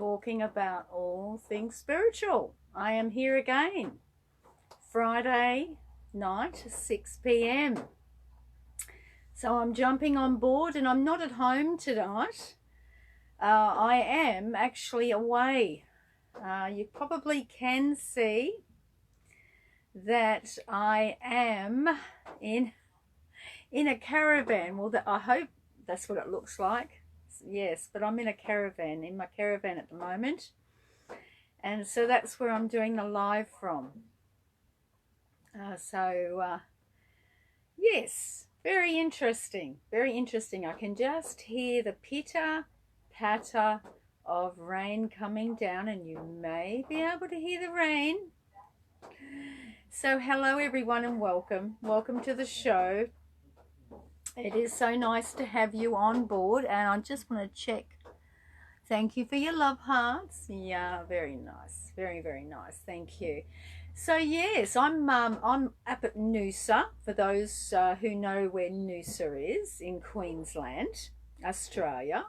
talking about all things spiritual. I am here again, Friday night, 6 p.m. So I'm jumping on board, and I'm not at home tonight. I am actually away. You probably can see that I am in a caravan. Well, I hope that's what it looks like. Yes, but I'm in my caravan at the moment, and so that's where I'm doing the live from. Yes, very interesting, I can just hear the pitter patter of rain coming down, and you may be able to hear the rain. So hello everyone, and welcome to the show. It is so nice to have you on board, and I just want to check. Thank you for your love hearts. Yeah, very nice, very nice. Thank you. So yes, I'm up at Noosa. For those who know where Noosa is, in Queensland, Australia.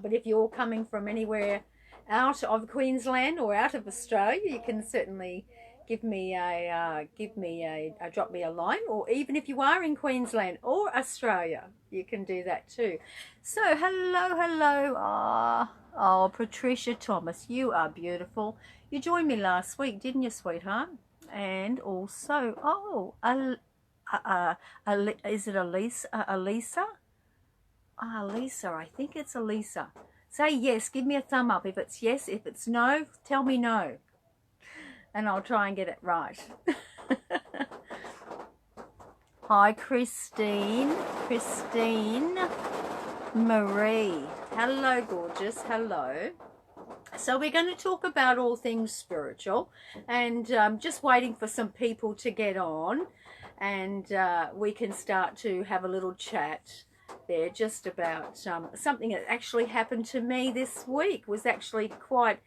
But if you're coming from anywhere out of Queensland or out of Australia, you can certainly drop me a line, or even if you are in Queensland or Australia, you can do that too. So hello. Oh, Patricia Thomas, you are beautiful. You joined me last week, didn't you, sweetheart? And also, is it Elisa? Lisa, I think it's Elisa. Say yes, give me a thumb up if it's yes. If it's no, tell me no, and I'll try and get it right. Hi, Christine Marie. Hello, gorgeous. Hello. So we're going to talk about all things spiritual, and just waiting for some people to get on, and we can start to have a little chat there just about something that actually happened to me this week. Was actually quite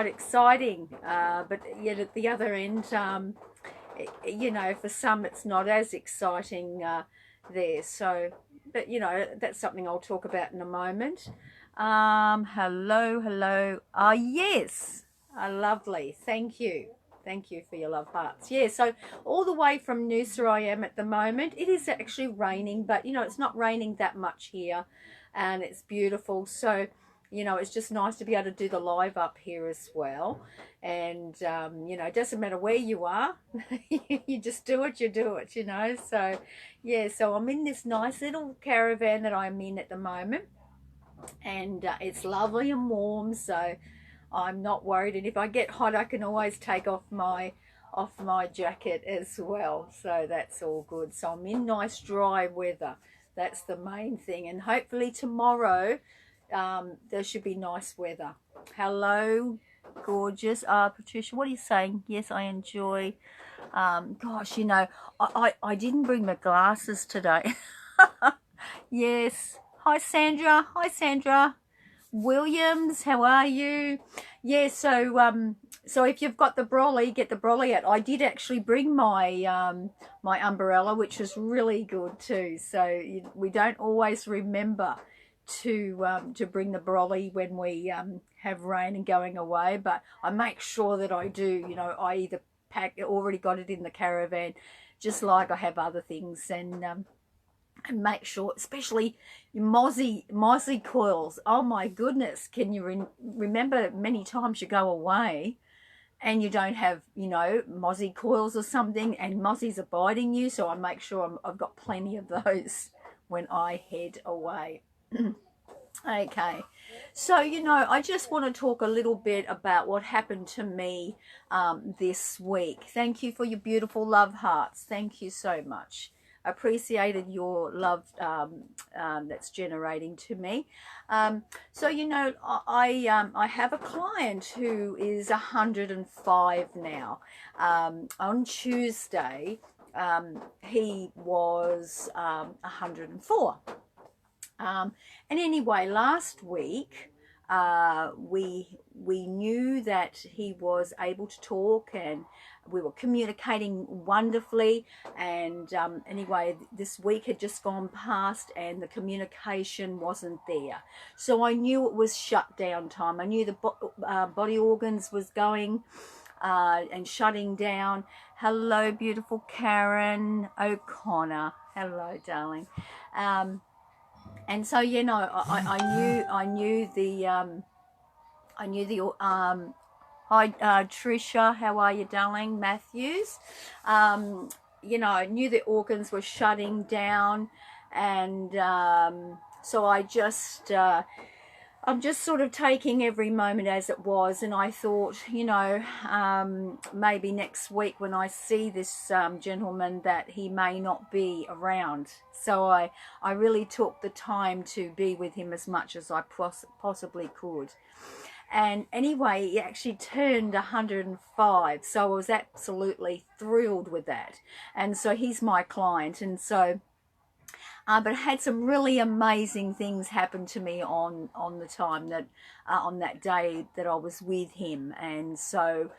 exciting, but yet at the other end, you know, for some it's not as exciting there. So, but you know, that's something I'll talk about in a moment. Hello. Yes, lovely. Thank you for your love hearts. Yeah, so all the way from Noosa I am at the moment. It is actually raining, but you know, it's not raining that much here, and it's beautiful. So you know, it's just nice to be able to do the live up here as well. And you know, it doesn't matter where you are. You just do it, you know. So yeah, so I'm in this nice little caravan that I'm in at the moment, and it's lovely and warm, so I'm not worried. And if I get hot, I can always take off my jacket as well, so that's all good. So I'm in nice dry weather. That's the main thing, and hopefully tomorrow there should be nice weather. Hello, gorgeous. Patricia, what are you saying? Yes, I enjoy. Gosh, you know, I didn't bring my glasses today. Yes. Hi Sandra Williams, how are you? Yeah, so if you've got the brolly, get the brolly out. I did actually bring my my umbrella, which was really good too. So we don't always remember to bring the brolly when we have rain and going away, but I make sure that I do. You know, I either already got it in the caravan, just like I have other things, and make sure, especially mozzie coils. Oh my goodness, can you remember many times you go away and you don't have, you know, mozzie coils or something, and mozzies are biting you, so I make sure I've got plenty of those when I head away. Okay, so you know, I just want to talk a little bit about what happened to me this week. Thank you for your beautiful love hearts. Thank you so much. Appreciated your love that's generating to me. So you know, I have a client who is 105 now. On Tuesday he was 104. And anyway, last week we knew that he was able to talk, and we were communicating wonderfully. And anyway, this week had just gone past and the communication wasn't there. So I knew it was shutdown time. I knew the body organs was going and shutting down. Hello, beautiful Karen O'Connor. Hello, darling. And so, you know, I knew the hi, Trisha, how are you, darling? Matthews. You know, I knew the organs were shutting down, and so I'm just sort of taking every moment as it was. And I thought, you know, maybe next week when I see this gentleman, that he may not be around. So I really took the time to be with him as much as I possibly could. And anyway, he actually turned 105, so I was absolutely thrilled with that. And so he's my client, and so but I had some really amazing things happen to me on the time that on that day that I was with him. And so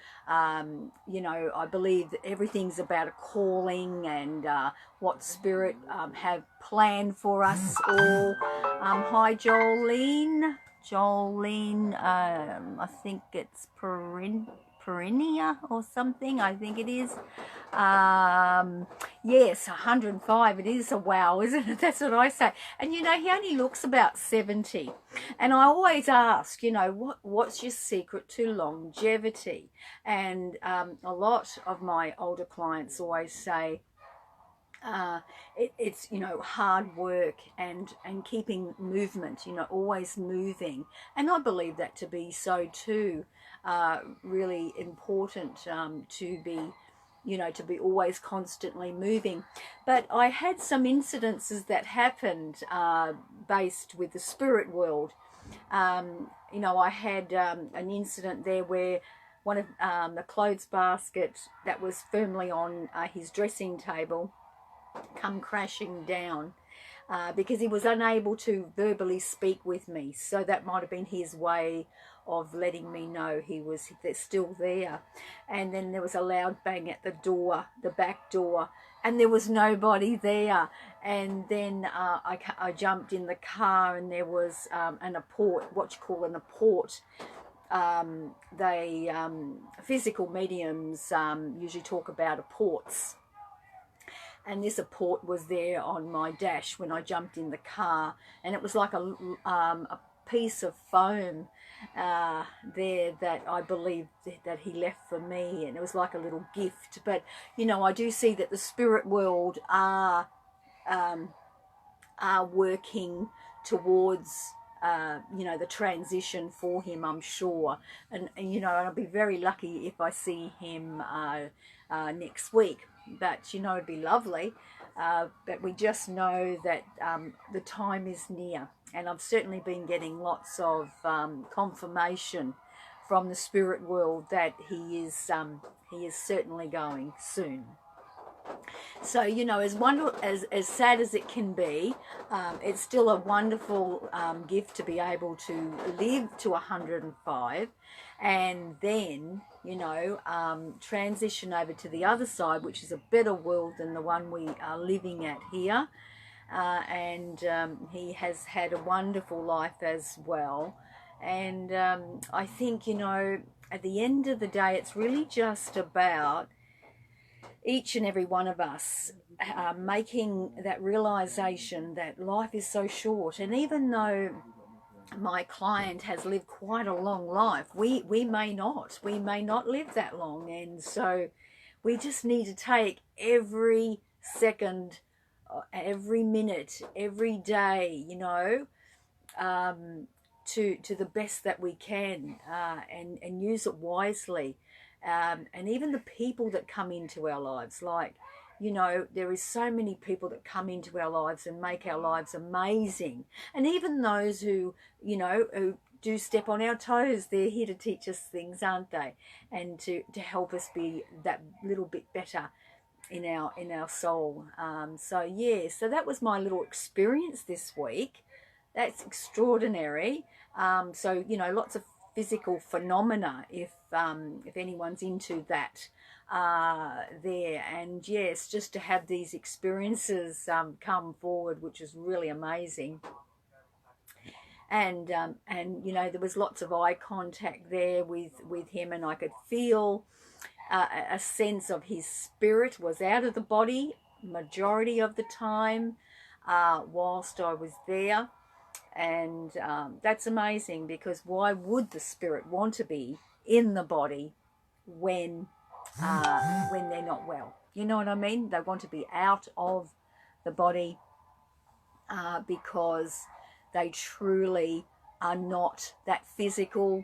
you know, I believe that everything's about a calling and what Spirit have planned for us all. Hi, Jolene. I think it's Perinia or something, I think it is. Yes, 105, it is a wow, isn't it? That's what I say. And you know, he only looks about 70. And I always ask, you know, what's your secret to longevity? And a lot of my older clients always say, it's, you know, hard work and keeping movement, you know, always moving. And I believe that to be so too. Really important to be, you know, to be always constantly moving. But I had some incidences that happened based with the spirit world. You know, I had an incident there where one of the clothes basket that was firmly on his dressing table come crashing down because he was unable to verbally speak with me. So that might have been his way of letting me know he was still there. And then there was a loud bang at the door, the back door, and there was nobody there. And then I jumped in the car, and there was an apport, what you call an apport. Physical mediums usually talk about apports. And this apport was there on my dash when I jumped in the car, and it was like a piece of foam there that I believe that he left for me, and it was like a little gift. But you know, I do see that the spirit world are working towards you know, the transition for him, I'm sure. And you know, I'll be very lucky if I see him next week. But you know, it'd be lovely. But we just know that the time is near, and I've certainly been getting lots of confirmation from the spirit world that he is certainly going soon. So you know, as sad as it can be, it's still a wonderful gift to be able to live to 105, and then, you know, transition over to the other side, which is a better world than the one we are living at here. And he has had a wonderful life as well. And I think, you know, at the end of the day, it's really just about each and every one of us making that realization that life is so short. And even though my client has lived quite a long life, we may not live that long. And so we just need to take every second, every minute, every day, you know, to the best that we can, and use it wisely. And even the people that come into our lives, like, you know, there is so many people that come into our lives and make our lives amazing. And even those who, you know, who do step on our toes, they're here to teach us things, aren't they? And to help us be that little bit better in our soul. So yeah, so that was my little experience this week. That's extraordinary. So, you know, lots of physical phenomena if anyone's into that. there. And yes, just to have these experiences come forward, which is really amazing. And you know, there was lots of eye contact there with him, and I could feel a sense of his spirit was out of the body majority of the time whilst I was there. And that's amazing, because why would the spirit want to be in the body when they're not well? You know what I mean? They want to be out of the body because they truly are not that physical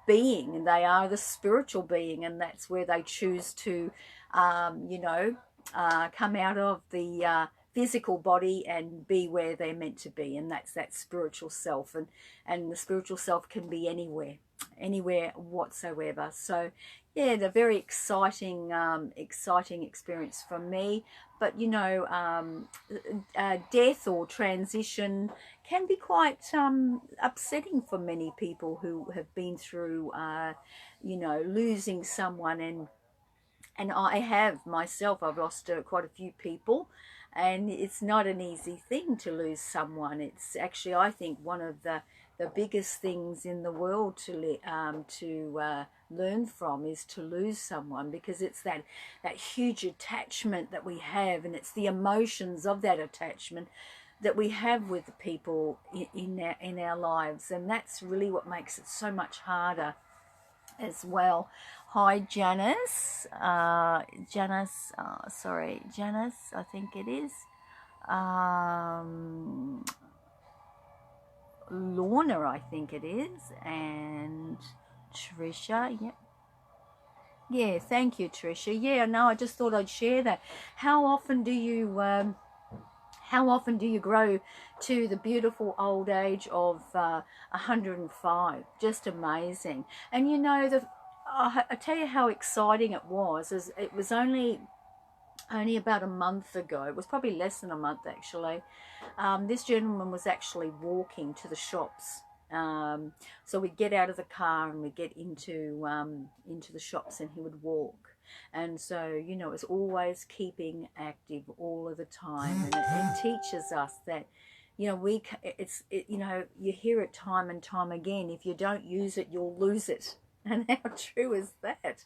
being, and they are the spiritual being, and that's where they choose to you know, come out of the physical body and be where they're meant to be, and that's that spiritual self. And the spiritual self can be anywhere whatsoever. So yeah, the very exciting experience for me. But you know, death or transition can be quite upsetting for many people who have been through you know, losing someone. And I have myself, I've lost quite a few people, and it's not an easy thing to lose someone. It's actually, I think, one of the biggest things in the world to learn from, is to lose someone, because it's that huge attachment that we have, and it's the emotions of that attachment that we have with the people in our lives, and that's really what makes it so much harder as well. Hi Janice, sorry, Janice, I think it is. Lorna, I think it is, and Trisha, yeah, thank you, Trisha. Yeah, no, I just thought I'd share that. How often do you grow to the beautiful old age of 105? Just amazing. And you know, I tell you how exciting it was. Is it was only about a month ago. It was probably less than a month actually. This gentleman was actually walking to the shops. So we'd get out of the car and we'd get into the shops, and he would walk. And so, you know, it's always keeping active all of the time, and it teaches us that, you know, you know, you hear it time and time again, if you don't use it, you'll lose it. And how true is that?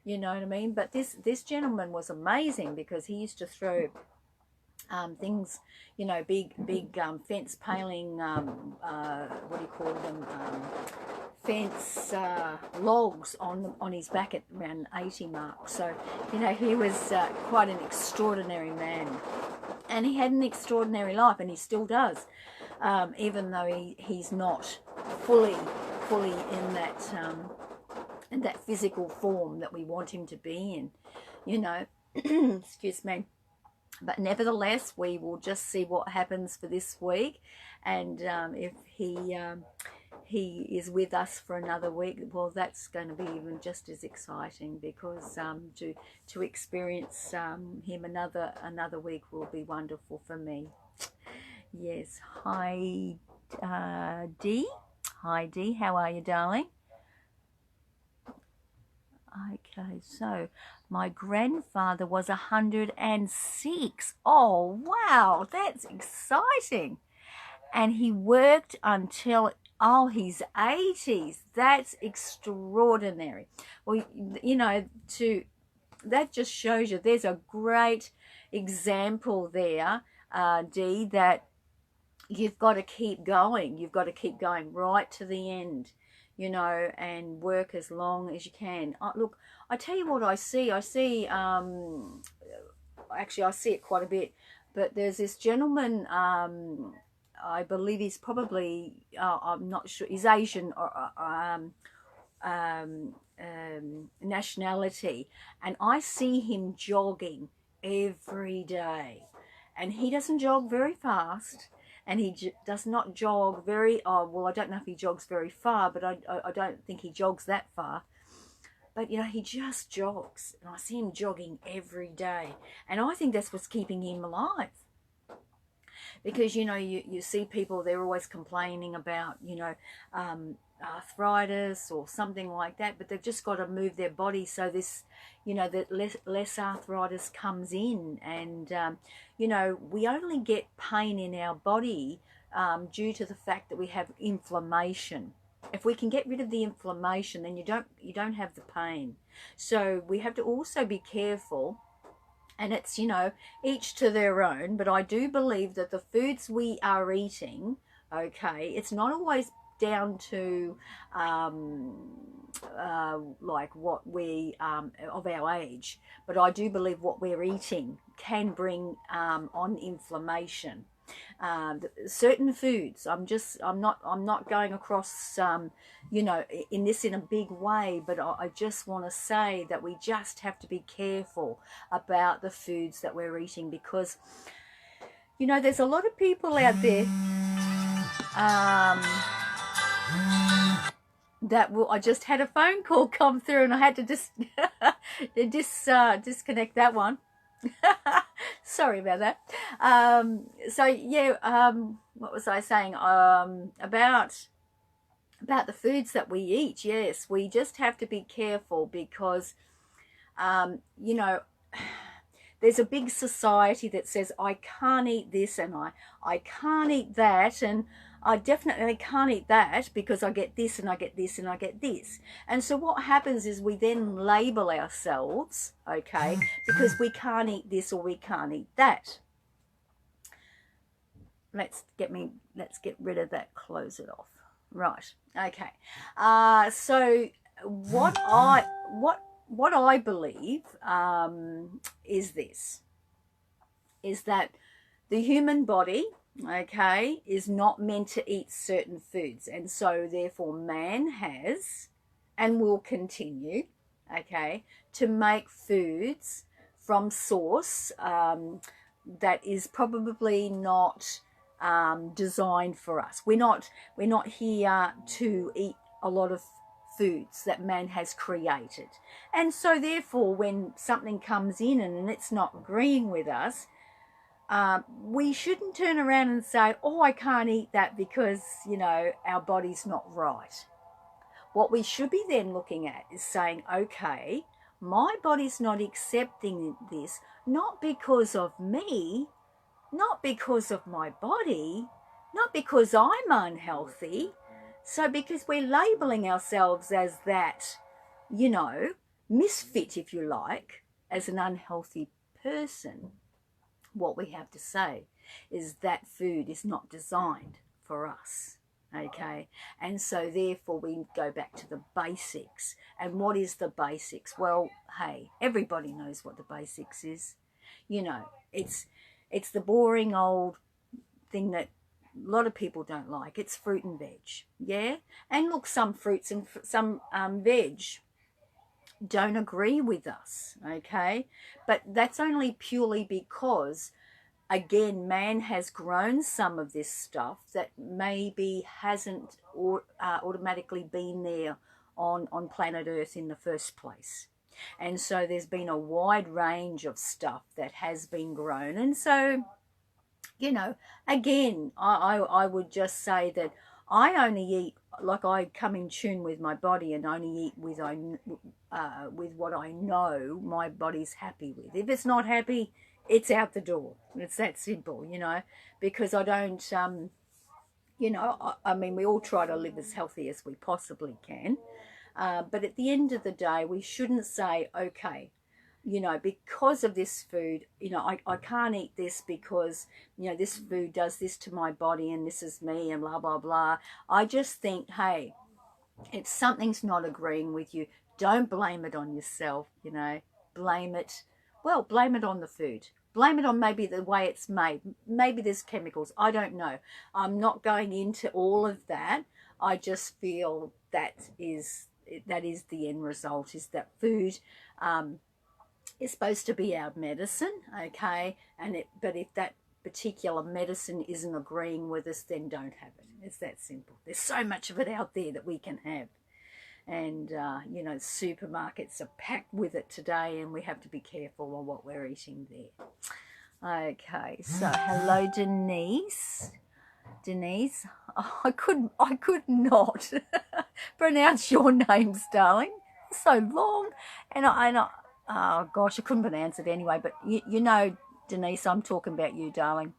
You know what I mean? But this gentleman was amazing, because he used to throw things, you know, big fence paling, what do you call them, fence logs on his back at around 80 mark. So, you know, he was quite an extraordinary man, and he had an extraordinary life, and he still does, even though he's not fully in that physical form that we want him to be in, you know. Excuse me. But nevertheless, we will just see what happens for this week, and if he is with us for another week, well, that's going to be even just as exciting, because to experience him another week will be wonderful for me. Yes. Hi Dee. Hi Dee, how are you, darling? Okay, so my grandfather was 106. Oh, wow, that's exciting. And he worked until his 80s. That's extraordinary. Well, you know, that just shows you there's a great example there, Dee, that you've got to keep going. You've got to keep going right to the end, you know, and work as long as you can. Look, I tell you what I see. Actually, I see it quite a bit, but there's this gentleman, I believe he's probably, I'm not sure, he's Asian or nationality, and I see him jogging every day, and he doesn't jog very fast, and he does not jog well, I don't know if he jogs very far, but I don't think he jogs that far. But, you know, he just jogs, and I see him jogging every day, and I think that's what's keeping him alive. Because, you know, you see people, they're always complaining about, you know, arthritis or something like that, but they've just got to move their body so this, you know, that less arthritis comes in. And you know, we only get pain in our body due to the fact that we have inflammation. If we can get rid of the inflammation, then you don't have the pain. So we have to also be careful, and it's, you know, each to their own, but I do believe that the foods we are eating, okay, it's not always down to like what we of our age, but I do believe what we're eating can bring on inflammation. Certain foods, I'm not going across you know, in a big way, but I just want to say that we just have to be careful about the foods that we're eating, because, you know, there's a lot of people out there that will. I just had a phone call come through and I had to just disconnect that one. Sorry about that. So yeah, what was I saying? About the foods that we eat. Yes, we just have to be careful, because you know, there's a big society that says I can't eat this and I can't eat that, and I definitely can't eat that because I get this and I get this and I get this. And so what happens is we then label ourselves, okay, because we can't eat this or we can't eat that. Let's get rid of that, close it off. Right, okay. So what I believe is this, is that the human body, okay, is not meant to eat certain foods, and so therefore man has and will continue, okay, to make foods from source that is probably not designed for us. We're not here to eat a lot of foods that man has created, and so therefore when something comes in and it's not agreeing with us, we shouldn't turn around and say, oh, I can't eat that because, you know, our body's not right. What we should be then looking at is saying, okay, my body's not accepting this, not because of me, not because of my body, not because I'm unhealthy. So because we're labeling ourselves as that, you know, misfit, if you like, as an unhealthy person, what we have to say is that food is not designed for us, okay? And so therefore we go back to the basics. And what is the basics? Well, hey, everybody knows what the basics is. You know, it's the boring old thing that a lot of people don't like. It's fruit and veg, yeah? And look, some fruits and some veg don't agree with us, okay? But that's only purely because, again, man has grown some of this stuff that maybe hasn't automatically been there on planet Earth in the first place. And so there's been a wide range of stuff that has been grown. And so, you know, again, I would just say that I only eat, like, I come in tune with my body and only eat with what I know my body's happy with. If it's not happy, it's out the door. It's that simple, you know, because I don't, you know, I mean, we all try to live as healthy as we possibly can. But at the end of the day, we shouldn't say, okay, you know, because of this food, you know, I can't eat this because, you know, this food does this to my body and this is me and blah, blah, blah. I just think, hey, if something's not agreeing with you, don't blame it on yourself, you know. Blame it on the food. Blame it on maybe the way it's made. Maybe there's chemicals. I don't know. I'm not going into all of that. I just feel that is the end result, is that food is supposed to be our medicine, okay? But if that particular medicine isn't agreeing with us, then don't have it. It's that simple. There's so much of it out there that we can have. And, you know, supermarkets are packed with it today, and we have to be careful on what we're eating there. Okay, so hello, Denise. Denise, I could not pronounce your names, darling. It's so long, and oh gosh, I couldn't pronounce it anyway. But you know, Denise, I'm talking about you, darling.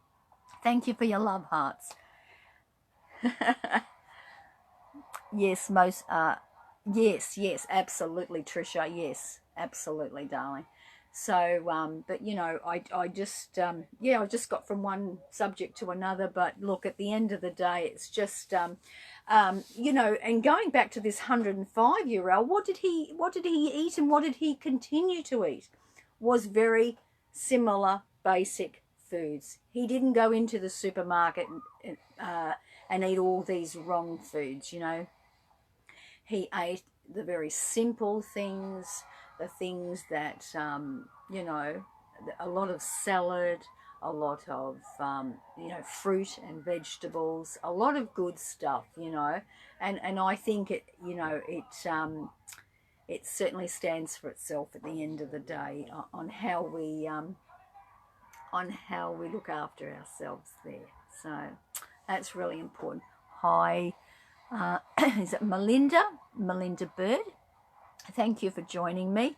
Thank you for your love hearts. Yes, yes, absolutely, Trisha. Yes, absolutely, darling. So, but you know, I just, yeah, I just got from one subject to another. But look, at the end of the day, it's just, you know, and going back to this 105-year-old, what did he eat, and what did he continue to eat? Was very similar, basic foods. He didn't go into the supermarket and eat all these wrong foods, you know. He ate the very simple things, the things that, you know, a lot of salad, a lot of, you know, fruit and vegetables, a lot of good stuff, you know. And I think it, you know, it certainly stands for itself at the end of the day on how we look after ourselves there. So that's really important. Hi. Is it Melinda Bird? Thank you for joining me.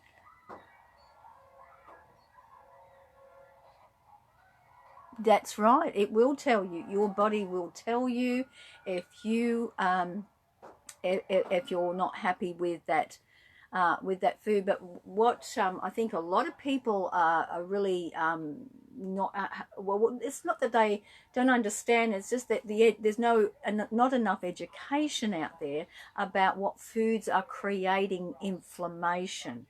That's right. It will tell you. Your body will tell you if you if you're not happy with that food. But what I think a lot of people are really not well, it's not that they don't understand, it's just that there's not enough education out there about what foods are creating inflammation.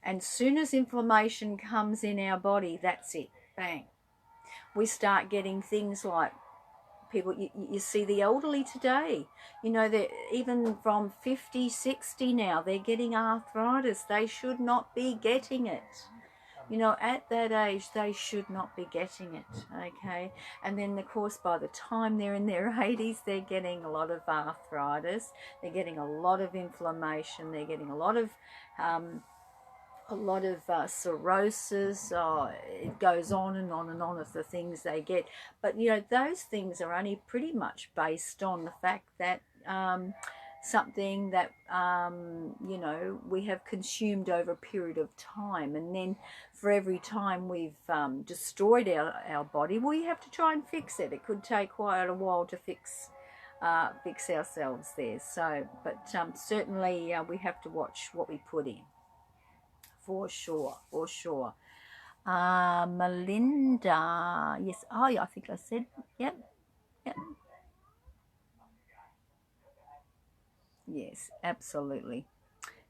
And soon as inflammation comes in our body, that's it, bang, we start getting things like people, you see the elderly today, you know, that even from 50, 60 now, they're getting arthritis. They should not be getting it. You know, at that age, they should not be getting it, okay? And then, of course, by the time they're in their 80s, they're getting a lot of arthritis. They're getting a lot of inflammation. They're getting a lot of cirrhosis. It goes on and on and on of the things they get. But, you know, those things are only pretty much based on the fact that something that, you know, we have consumed over a period of time. And then for every time we've destroyed our body, we have to try and fix it. It could take quite a while to fix ourselves there. So, but certainly we have to watch what we put in. For sure. Melinda, yes. Oh, yeah, I think I said, yep. Yes, absolutely.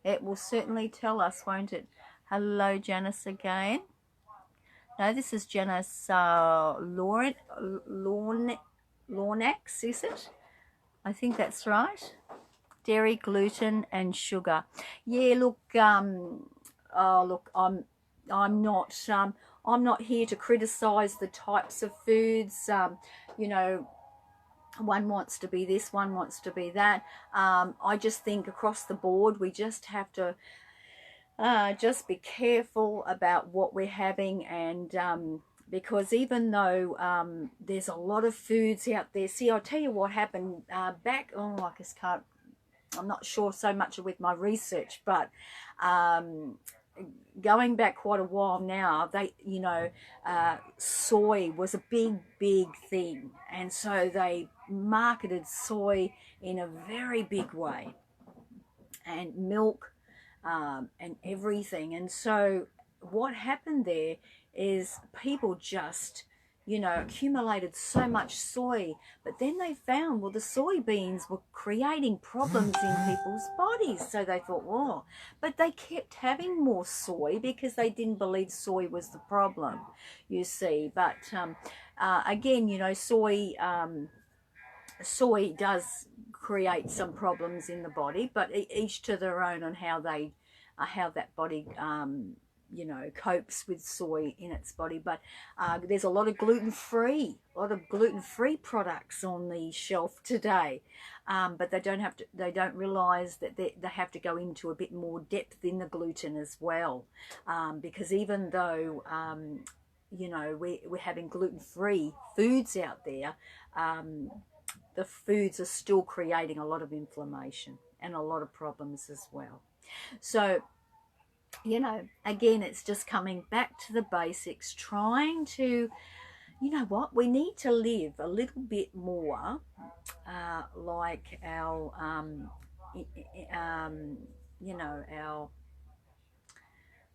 It will certainly tell us, won't it? Hello, Janice again. No, this is Janice Lornax, is it? I think that's right. Dairy, gluten, and sugar. Yeah, look, look, I'm not here to criticize the types of foods. You know, one wants to be this, one wants to be that. I just think across the board, we just have to just be careful about what we're having. And because even though there's a lot of foods out there, see, I'll tell you what happened back, I just can't, I'm not sure so much with my research, but going back quite a while now, they, you know, soy was a big thing, and so they marketed soy in a very big way, and milk, and everything. And so what happened there is people just, you know, accumulated so much soy, but then they found, well, the soybeans were creating problems in people's bodies. So they thought, well, but they kept having more soy because they didn't believe soy was the problem, you see. But again, you know, soy does create some problems in the body, but each to their own on how that body you know, copes with soy in its body. But there's a lot of gluten-free products on the shelf today, but they don't realize that they have to go into a bit more depth in the gluten as well, because even though you know, we're having gluten-free foods out there, the foods are still creating a lot of inflammation and a lot of problems as well. So, you know, again, it's just coming back to the basics, trying to, you know what, we need to live a little bit more like our, you know,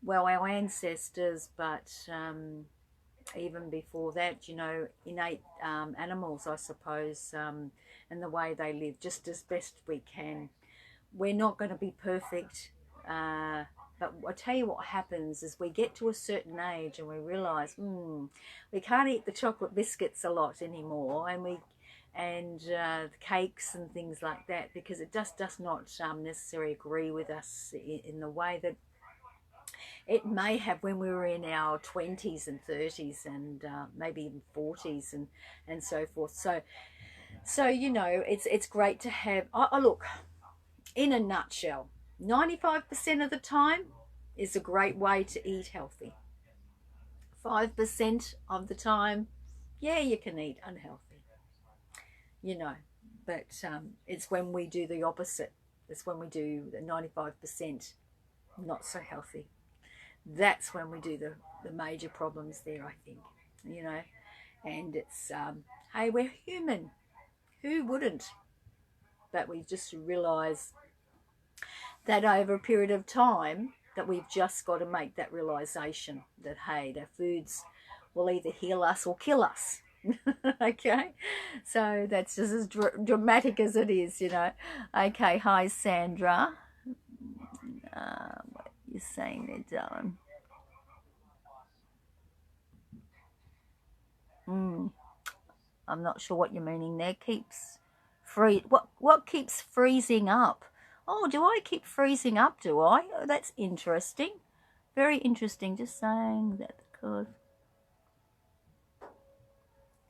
our ancestors, but even before that, you know, innate animals, I suppose, and the way they live, just as best we can. We're not going to be perfect, but I tell you what happens is we get to a certain age and we realise, we can't eat the chocolate biscuits a lot anymore, and the cakes and things like that, because it just does not necessarily agree with us in the way that it may have when we were in our 20s and 30s and maybe even 40s and so forth. So you know, it's great to have. Look, in a nutshell, 95% of the time is a great way to eat healthy. 5% of the time, yeah, you can eat unhealthy, you know, but it's when we do the opposite. It's when we do the 95% not so healthy. That's when we do the major problems there, I think, you know. And it's, hey, we're human. Who wouldn't? But we just realise that over a period of time that we've just got to make that realisation that, hey, the foods will either heal us or kill us. Okay, so that's just as dramatic as it is, you know. Okay, hi Sandra. What you're saying there, darling? I'm not sure what you're meaning there. Keeps what keeps freezing up? Oh, do I keep freezing up? Do I? Oh, that's interesting. Very interesting. Just saying that because.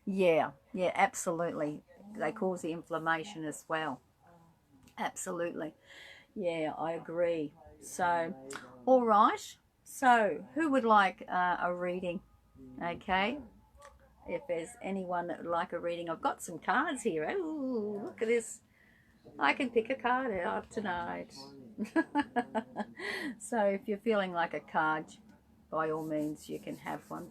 Yeah, absolutely. They cause the inflammation as well. Absolutely. Yeah, I agree. So, all right. So, who would like a reading? Okay. If there's anyone that would like a reading, I've got some cards here. Oh, look at this. I can pick a card out tonight. So, if you're feeling like a card, by all means, you can have one.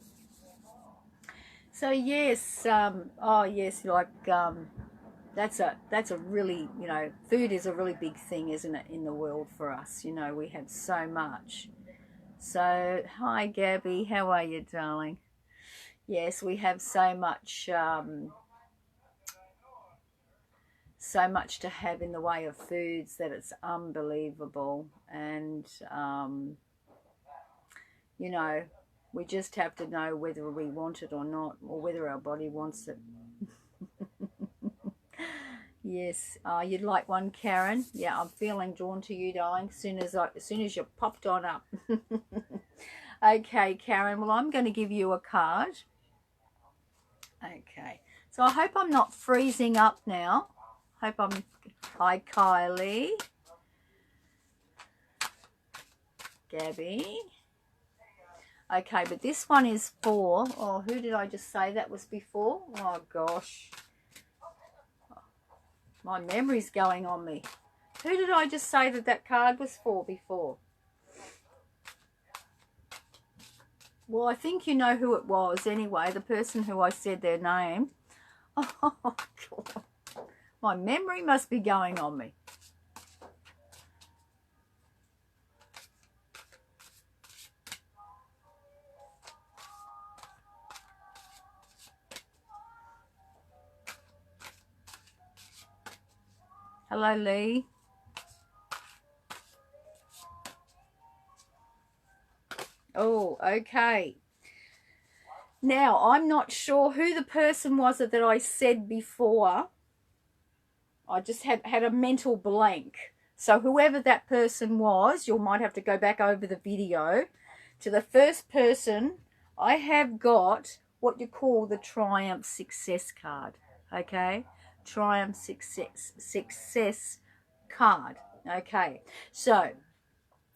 So, yes. Oh, yes, like that's a really, you know, food is a really big thing, isn't it, in the world for us? You know, we have so much. So, hi Gabby, how are you, darling? Yes, we have so much to have in the way of foods that it's unbelievable. And you know, we just have to know whether we want it or not, or whether our body wants it. Yes, you'd like one, Karen? Yeah, I'm feeling drawn to you, darling. As soon as you popped on up. Okay, Karen. Well, I'm going to give you a card. Okay, so I hope I'm not freezing up now. Hope I'm. Hi, Kylie. Gabby. Okay, but this one is for. Oh, who did I just say that was before? Oh gosh. My memory's going on me. Who did I just say that card was for before? Well, I think you know who it was anyway, the person who I said their name. Oh, God. My memory must be going on me. Hello, Lee. Oh, okay. Now, I'm not sure who the person was that I said before. I just had a mental blank. So whoever that person was, you might have to go back over the video. To the first person, I have got what you call the Triumph Success card. Okay? Triumph Success card. Okay. So,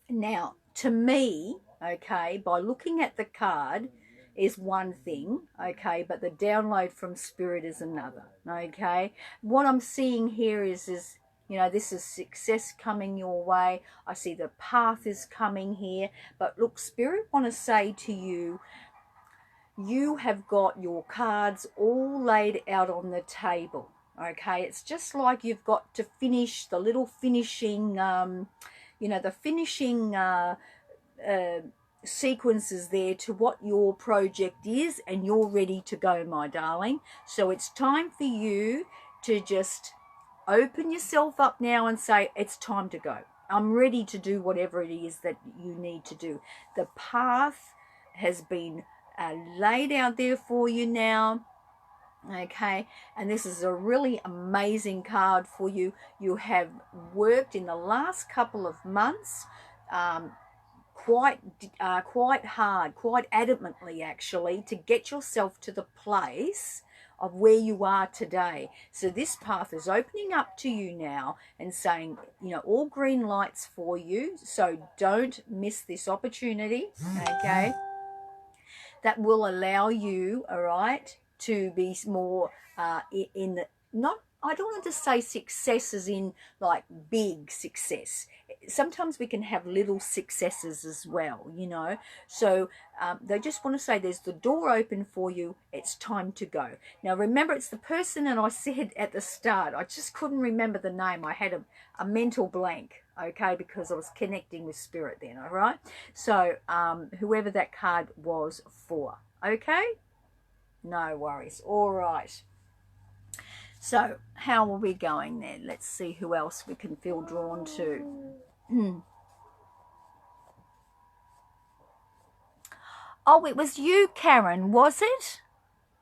now, to me, okay, by looking at the card, is one thing, okay, but the download from spirit is another, okay. What I'm seeing here is you know, this is success coming your way. I see the path is coming here, but look, spirit want to say to you, you have got your cards all laid out on the table, okay. It's just like you've got to finish the little finishing you know, the finishing sequences there to what your project is, and you're ready to go, my darling. So it's time for you to just open yourself up now and say, it's time to go. I'm ready to do whatever it is that you need to do. The path has been laid out there for you now, okay, and this is a really amazing card for you. You have worked in the last couple of months quite hard, quite adamantly actually, to get yourself to the place of where you are today. So this path is opening up to you now and saying, you know, all green lights for you. So don't miss this opportunity, okay? That will allow you, all right, to be more in the, not, I don't want to say success as in like big success. Sometimes we can have little successes as well, you know. So they just want to say there's the door open for you. It's time to go. Now, remember, it's the person, and I said at the start, I just couldn't remember the name. I had a mental blank, okay, because I was connecting with spirit then, all right? So whoever that card was for, okay? No worries. All right. So how are we going there? Let's see who else we can feel drawn to. Oh, it was you, Karen, was it?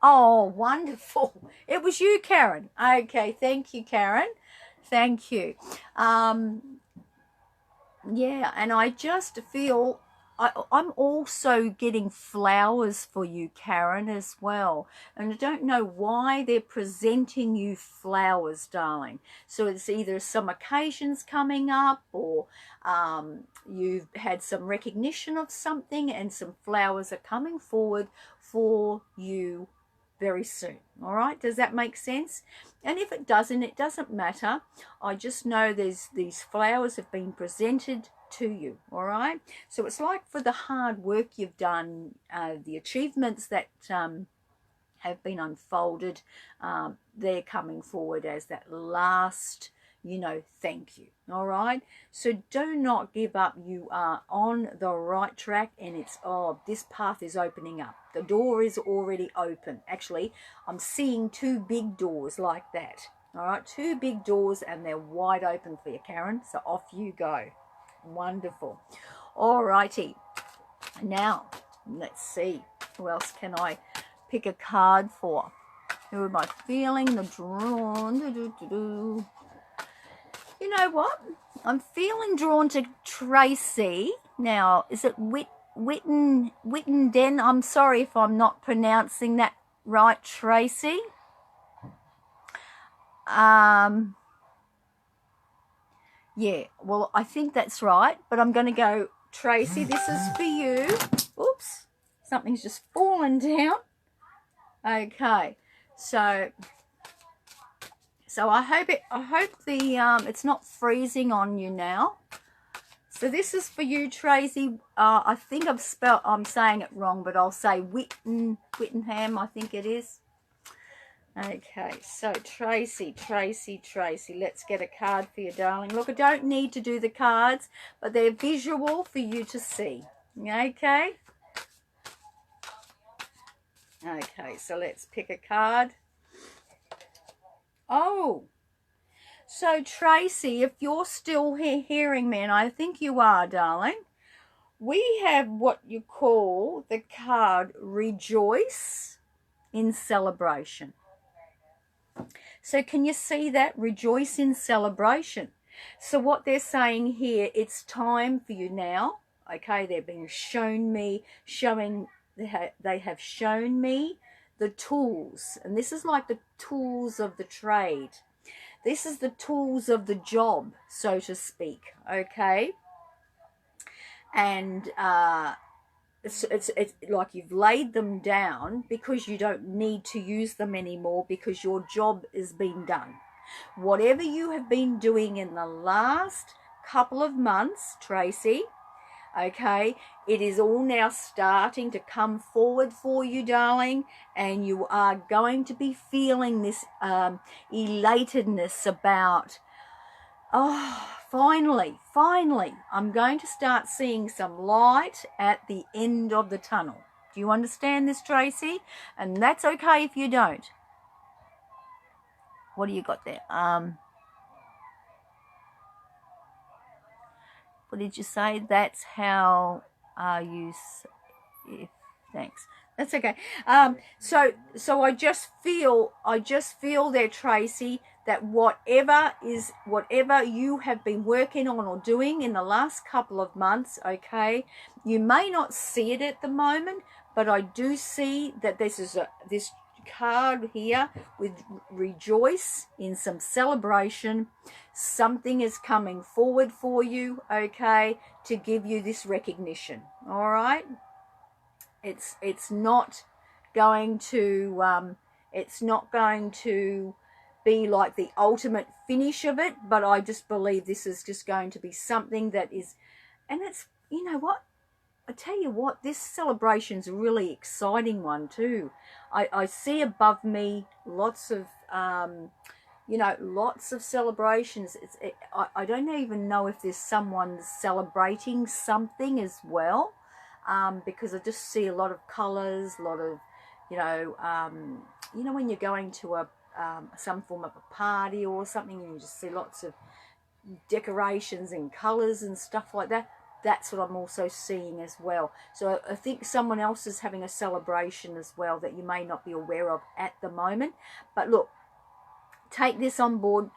Oh, wonderful. It was you, Karen. Okay, thank you, Karen. Thank you. Yeah, and I just feel I'm also getting flowers for you, Karen, as well. And I don't know why they're presenting you flowers, darling. So it's either some occasions coming up, or you've had some recognition of something, and some flowers are coming forward for you very soon. All right, does that make sense? And if it doesn't, it doesn't matter. I just know these flowers have been presented to you. All right, so it's like for the hard work you've done, the achievements that have been unfolded, they're coming forward as that last, you know, thank you. All right, so do not give up. You are on the right track, and it's, oh, this path is opening up. The door is already open. Actually, I'm seeing two big doors like that. All right, two big doors, and they're wide open for you, Karen. So off you go. Wonderful. All righty, now let's see, who else can I pick a card for? Who am I feeling the drawn? You know what? I'm feeling drawn to Tracy. Now, is it Wittenden? I'm sorry if I'm not pronouncing that right, Tracy. Yeah, well, I think that's right, but I'm going to go, Tracy, this is for you. Oops, something's just fallen down. Okay, so I hope the it's not freezing on you now. So this is for you, Tracy. I think I'm saying it wrong, but I'll say Whittenham, I think it is. Okay, so Tracy, let's get a card for you, darling. Look, I don't need to do the cards, but they're visual for you to see. Okay? Okay, so let's pick a card. Oh, so Tracy, if you're still hearing me, and I think you are, darling, we have what you call the card Rejoice in Celebration. So can you see that? Rejoice in celebration. So what they're saying here, it's time for you now. Okay, they've been they have shown me the tools. And this is like the tools of the trade. This is the tools of the job, so to speak. Okay. And it's like you've laid them down because you don't need to use them anymore because your job is being done. Whatever you have been doing in the last couple of months, Tracy, okay, it is all now starting to come forward for you, darling, and you are going to be feeling this elatedness about, oh, finally, I'm going to start seeing some light at the end of the tunnel. Do you understand this, Tracy? And that's okay if you don't. What do you got there? What did you say? That's how you... Thanks. That's okay. So I just feel there, Tracy, that whatever you have been working on or doing in the last couple of months, okay, you may not see it at the moment, but I do see that this card here with rejoice in some celebration. Something is coming forward for you, okay, to give you this recognition. All right. It's not going to be like the ultimate finish of it, but I just believe this is just going to be something that is, and it's, you know what, I tell you what, this celebration's a really exciting one too. I see above me lots of lots of celebrations. I don't even know if there's someone celebrating something as well. Because I just see a lot of colours, a lot of, when you're going to some form of a party or something, and you just see lots of decorations and colours and stuff like that. That's what I'm also seeing as well. So I think someone else is having a celebration as well that you may not be aware of at the moment. But look, take this on board,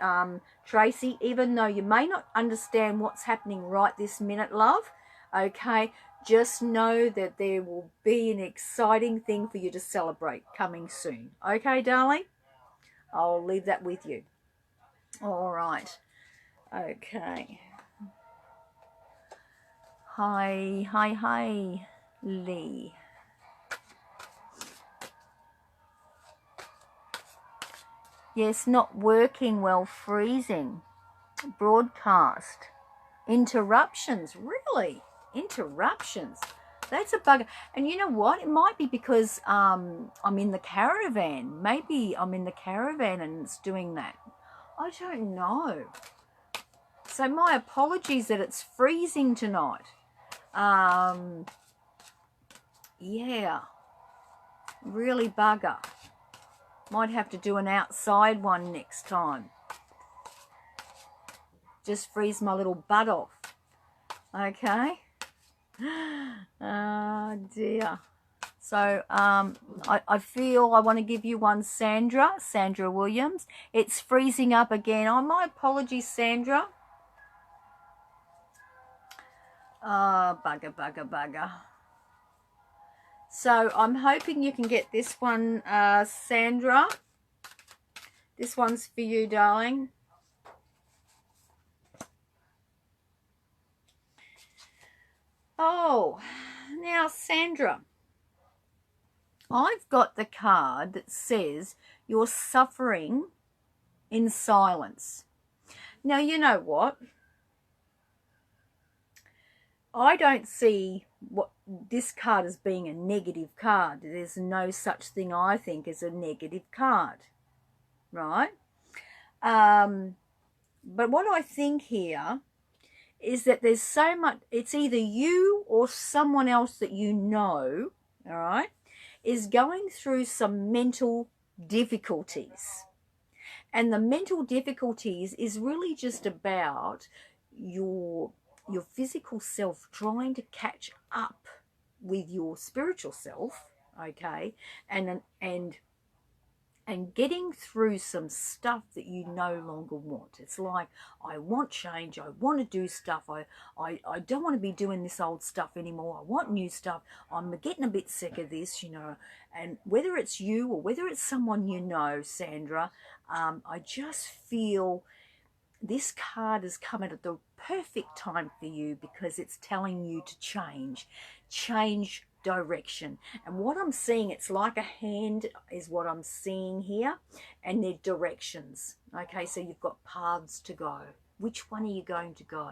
Tracy, even though you may not understand what's happening right this minute, love, okay? Just know that there will be an exciting thing for you to celebrate coming soon. Okay, darling? I'll leave that with you. All right. Okay. Hi, Lee. Yes, not working well, freezing. Broadcast. Interruptions, really? Interruptions. That's a bugger. And you know what? It might be because I'm in the caravan. Maybe I'm in the caravan and it's doing that. I don't know. So my apologies that it's freezing tonight. Yeah. Really bugger. Might have to do an outside one next time. Just freeze my little butt off. Okay. Oh dear. So I feel I want to give you one, Sandra Williams. It's freezing up again. Oh, my apologies, Sandra. Oh, bugger. So I'm hoping you can get this one, Sandra. This one's for you, darling. Oh, now, Sandra, I've got the card that says you're suffering in silence. Now, you know what? I don't see what this card as being a negative card. There's no such thing, I think, as a negative card, right? But what I think here is that there's so much, it's either you or someone else that you know, all right, is going through some mental difficulties. And the mental difficulties is really just about your physical self trying to catch up with your spiritual self, okay, and getting through some stuff that you no longer want. It's like, I want change, I want to do stuff, I don't want to be doing this old stuff anymore, I want new stuff, I'm getting a bit sick of this, and whether it's you or whether it's someone you know, Sandra, I just feel this card has come at the perfect time for you because it's telling you to change direction. And what I'm seeing, it's like a hand is what I'm seeing here, and they're directions. Okay, so you've got paths to go. Which one are you going to go?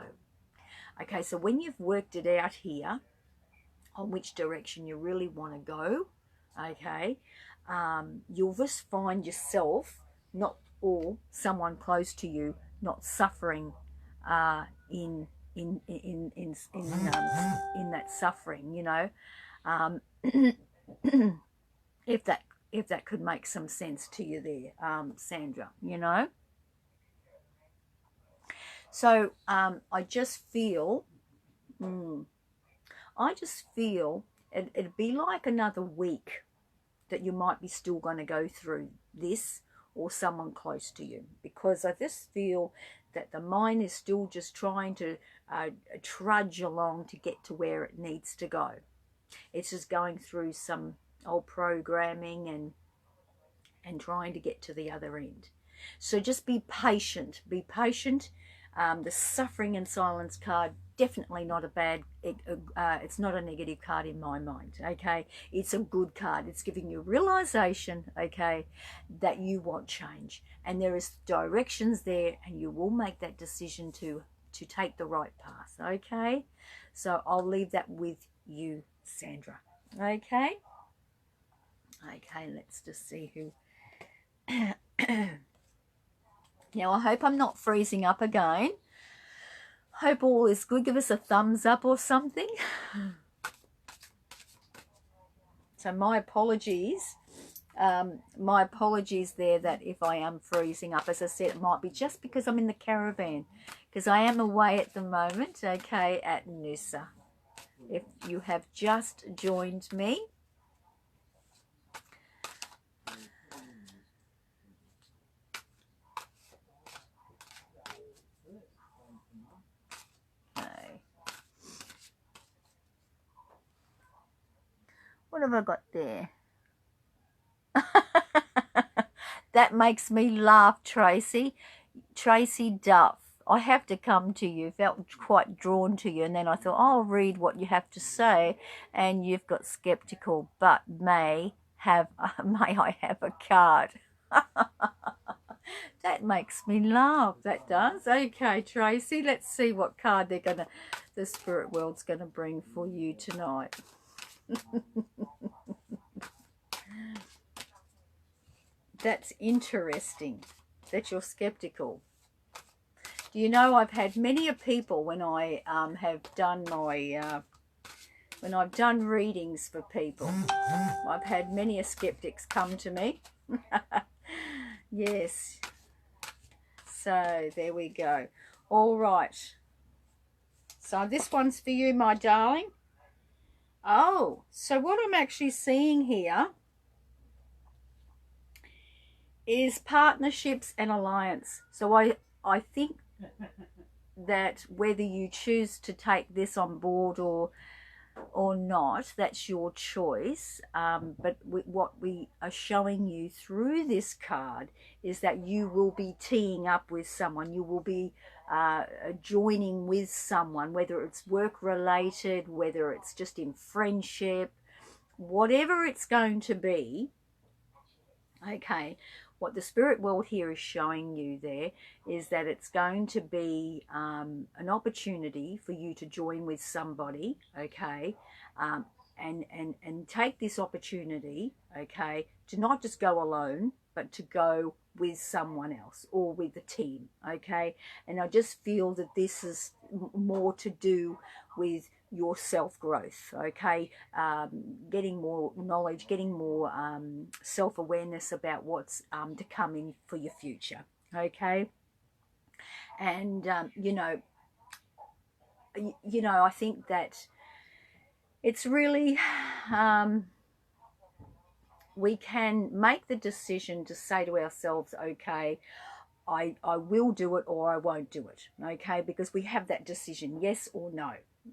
Okay, so when you've worked it out here on which direction you really want to go, okay, you'll just find yourself, not, or someone close to you, not suffering in that suffering, you know. if that could make some sense to you there, Sandra, you know. So I just feel it'd be like another week that you might be still going to go through this, or someone close to you, because I just feel that the mind is still just trying to trudge along to get to where it needs to go. It's just going through some old programming and trying to get to the other end. So just be patient. Be patient. The suffering and silence card, definitely not a bad, it's not a negative card in my mind, okay? It's a good card. It's giving you realization, okay, that you want change. And there is directions there, and you will make that decision to take the right path, okay? So I'll leave that with you, Sandra, okay? Okay, let's just see who... Now, I hope I'm not freezing up again. Hope all is good. Give us a thumbs up or something. So my apologies. My apologies there that if I am freezing up. As I said, it might be just because I'm in the caravan. Because I am away at the moment, okay, at Noosa. If you have just joined me. What have I got there? That makes me laugh, Tracy. Tracy Duff. I have to come to you. Felt quite drawn to you. And then I thought, I'll read what you have to say. And you've got skeptical, but may I have a card? That makes me laugh. That does. Okay, Tracy. Let's see what card the spirit world's gonna bring for you tonight. That's interesting that you're skeptical. Do you know, I've had many people when I have done my when I've done readings for people, I've had many skeptics come to me. Yes. So there we go. All right. So this one's for you, my darling. Oh, so what I'm actually seeing here is partnerships and alliance. So I think that whether you choose to take this on board or not, that's your choice. But what we are showing you through this card is that you will be teeing up with someone. You will be joining with someone, whether it's work related, whether it's just in friendship, whatever it's going to be. Okay, what the spirit world here is showing you there is that it's going to be an opportunity for you to join with somebody, okay, and take this opportunity, okay, to not just go alone, but to go with someone else or with a team, okay. And I just feel that this is more to do with your self-growth, okay, getting more knowledge, getting more self-awareness about what's to come for your future, okay. And you know, I think that it's really we can make the decision to say to ourselves, okay, I will do it or I won't do it, okay, because we have that decision, yes or no,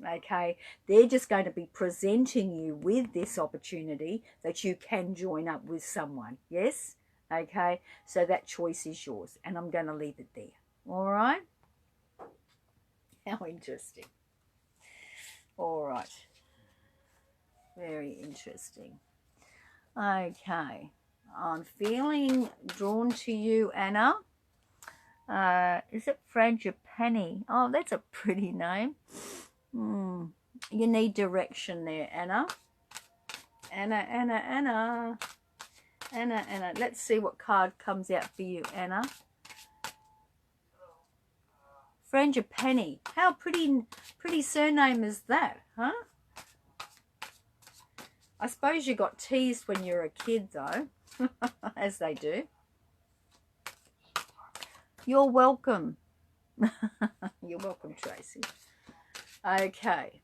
okay. They're just going to be presenting you with this opportunity that you can join up with someone, yes, okay. So that choice is yours, and I'm going to leave it there. All right. How interesting. All right. Very interesting. Okay. I'm feeling drawn to you, Anna. Is it Frangipani? Oh, that's a pretty name. You need direction there, Anna. Anna. Let's see what card comes out for you, Anna. Frangipani. How pretty surname is that, huh? I suppose you got teased when you were a kid, though, as they do. You're welcome. You're welcome, Tracy. Okay.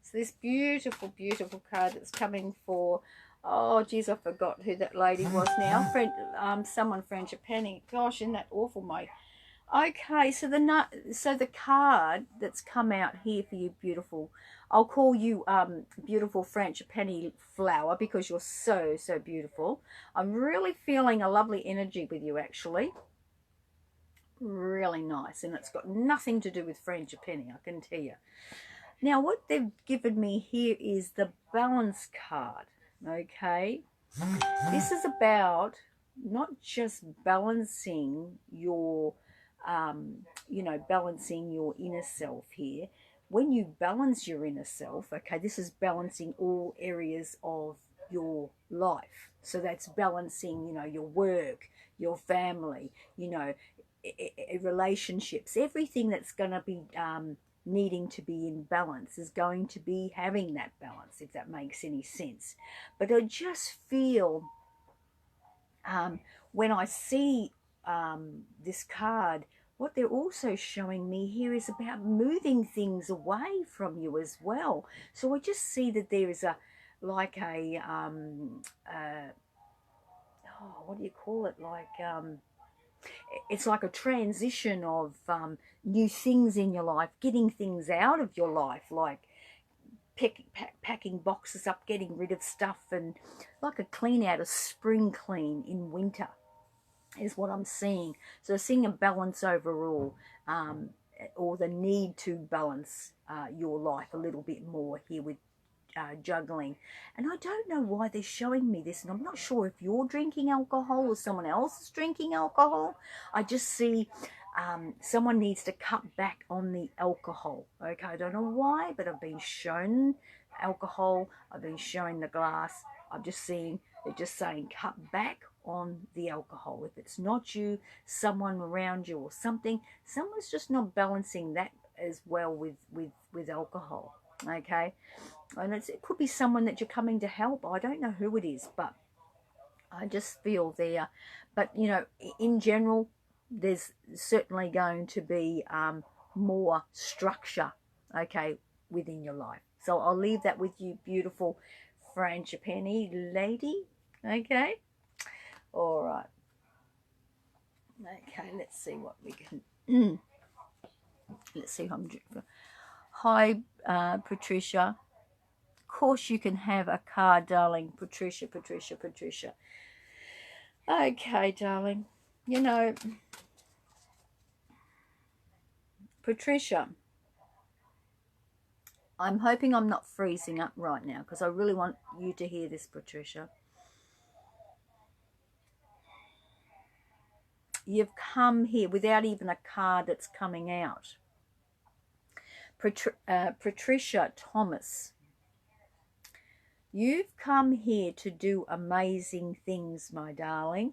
So this beautiful, beautiful card that's coming for, oh, geez, I forgot who that lady was now. Someone, Frangipani. Gosh, isn't that awful, mate? Okay, so the card that's come out here for you, beautiful. I'll call you beautiful Frangipani flower because you're so, so beautiful. I'm really feeling a lovely energy with you, actually. Really nice, and it's got nothing to do with Frangipani, I can tell you. Now, what they've given me here is the balance card, okay? This is about not just balancing your, balancing your inner self here. When you balance your inner self, okay, this is balancing all areas of your life. So that's balancing, your work, your family, relationships, everything that's going to be needing to be in balance is going to be having that balance, if that makes any sense. But I just feel when I see this card, what they're also showing me here is about moving things away from you as well. So I just see that there is what do you call it? It's like a transition of new things in your life, getting things out of your life, like packing boxes up, getting rid of stuff, and like a clean out, a spring clean in winter is what I'm seeing. So seeing a balance overall, or the need to balance your life a little bit more here with juggling. And I don't know why they're showing me this, and I'm not sure if you're drinking alcohol or someone else is drinking alcohol. I just see someone needs to cut back on the alcohol. Okay, I don't know why, but I've been shown alcohol, I've been shown the glass. I'm just seeing, they're just saying cut back on the alcohol. If it's not you, someone around you or something, someone's just not balancing that as well with alcohol. Okay, and it could be someone that you're coming to help. I don't know who it is, but I just feel there. But in general, there's certainly going to be more structure, okay, within your life. So I'll leave that with you, beautiful Frangipani lady. Okay, all right. Okay, let's see what we can. Let's see who I'm drinking. Hi, Patricia. Of course you can have a card, darling. Patricia. Okay, darling. Patricia, I'm hoping I'm not freezing up right now because I really want you to hear this, Patricia. You've come here without even a card that's coming out. Patricia Thomas, you've come here to do amazing things, my darling.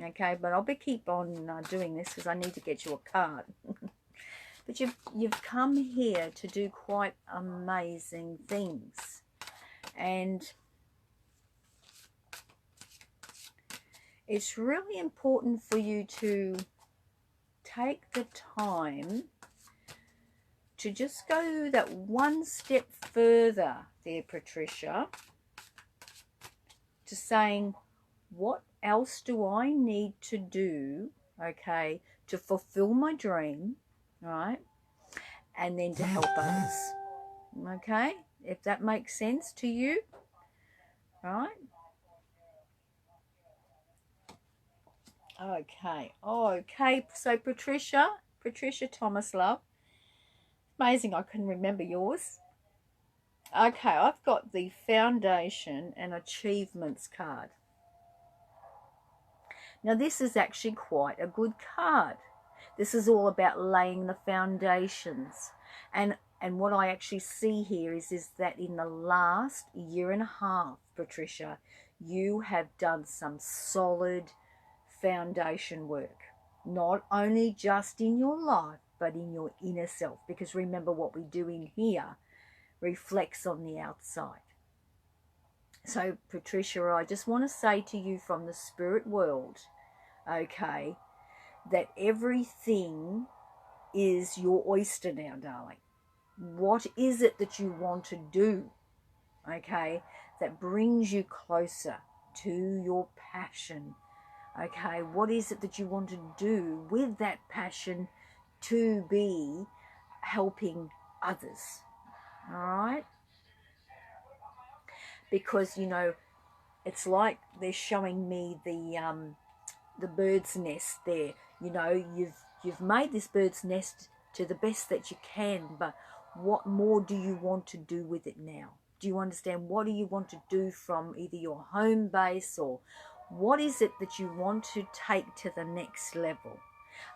Okay, but I'll keep on doing this because I need to get you a card. But you've come here to do quite amazing things. And it's really important for you to take the time to just go that one step further there, Patricia, to saying, what else do I need to do, okay, to fulfill my dream, right, and then to help others, okay, if that makes sense to you, right? Okay, so Patricia Thomas, love, amazing I can remember yours. Okay, I've got the Foundation and Achievements card. Now this is actually quite a good card. This is all about laying the foundations. And what I actually see here is that in the last year and a half, Patricia, you have done some solid foundation work. Not only just in your life, but in your inner self. Because remember, what we do in here reflects on the outside. So, Patricia, I just want to say to you from the spirit world, okay, that everything is your oyster now, darling. What is it that you want to do, okay, that brings you closer to your passion? Okay, what is it that you want to do with that passion to be helping others? All right? Because, you know, it's like they're showing me the bird's nest there. You know, you've made this bird's nest to the best that you can, but what more do you want to do with it now? Do you understand? What do you want to do from either your home base, or what is it that you want to take to the next level?